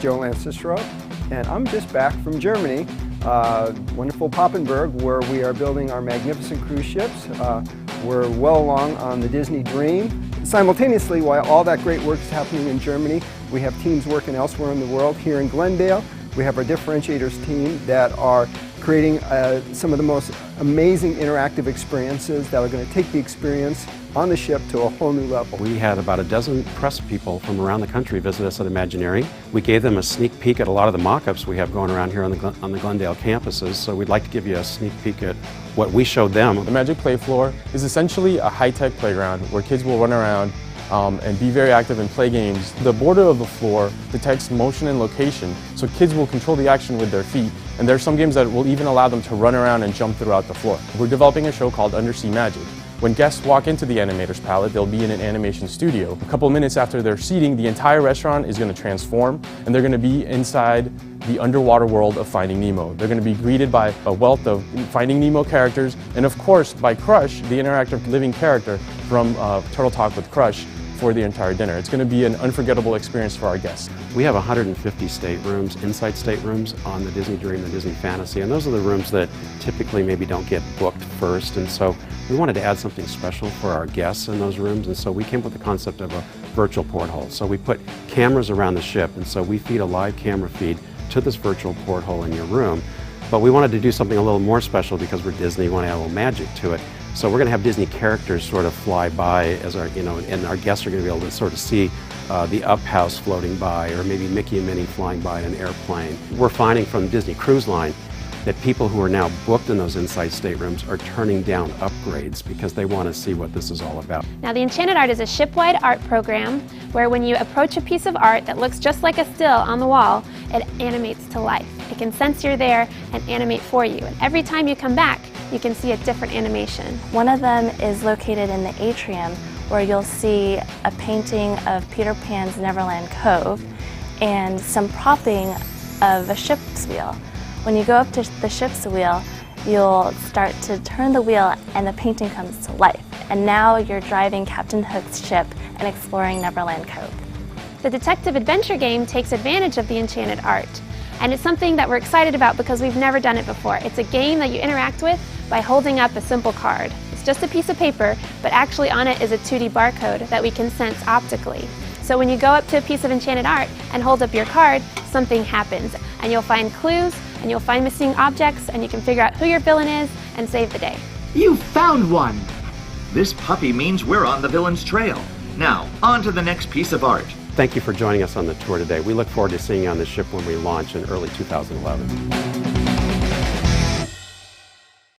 Joe Lancistro, and I'm just back from Germany, wonderful Papenburg, where we are building our magnificent cruise ships. We're well along on the Disney Dream. Simultaneously, while all that great work is happening in Germany, we have teams working elsewhere in the world. Here in Glendale, we have our differentiators team that are creating some of the most amazing interactive experiences that are going to take the experience on the ship to a whole new level. We had about a dozen press people from around the country visit us at Imagineering. We gave them a sneak peek at a lot of the mock-ups we have going around here on the Glendale campuses, so we'd like to give you a sneak peek at what we showed them. The Magic Play Floor is essentially a high-tech playground where kids will run around and be very active and play games. The border of the floor detects motion and location, so kids will control the action with their feet, and there are some games that will even allow them to run around and jump throughout the floor. We're developing a show called Undersea Magic. When guests walk into the Animator's Palette, they'll be in an animation studio. A couple minutes after their seating, the entire restaurant is going to transform, and they're going to be inside the underwater world of Finding Nemo. They're going to be greeted by a wealth of Finding Nemo characters, and of course by Crush, the interactive living character from Turtle Talk with Crush, for the entire dinner. It's going to be an unforgettable experience for our guests. We have 150 staterooms, inside staterooms on the Disney Dream, the Disney Fantasy, and those are the rooms that typically maybe don't get booked first, and so we wanted to add something special for our guests in those rooms, and so we came up with the concept of a virtual porthole. So we put cameras around the ship, and so we feed a live camera feed to this virtual porthole in your room, but we wanted to do something a little more special because we're Disney, we want to add a little magic to it. So we're going to have Disney characters sort of fly by as our, and our guests are going to be able to sort of see the Up House floating by, or maybe Mickey and Minnie flying by in an airplane. We're finding from Disney Cruise Line that people who are now booked in those inside staterooms are turning down upgrades because they want to see what this is all about. Now, the Enchanted Art is a ship-wide art program where when you approach a piece of art that looks just like a still on the wall, it animates to life. It can sense you're there and animate for you. And every time you come back, you can see a different animation. One of them is located in the atrium, where you'll see a painting of Peter Pan's Neverland Cove and some propping of a ship's wheel. When you go up to the ship's wheel, you'll start to turn the wheel and the painting comes to life. And now you're driving Captain Hook's ship and exploring Neverland Cove. The Detective Adventure game takes advantage of the Enchanted Art. And it's something that we're excited about because we've never done it before. It's a game that you interact with by holding up a simple card. It's just a piece of paper, but actually on it is a 2D barcode that we can sense optically. So when you go up to a piece of Enchanted Art and hold up your card, something happens. And you'll find clues, and you'll find missing objects, and you can figure out who your villain is and save the day. You found one! This puppy means we're on the villain's trail. Now, on to the next piece of art. Thank you for joining us on the tour today. We look forward to seeing you on the ship when we launch in early 2011.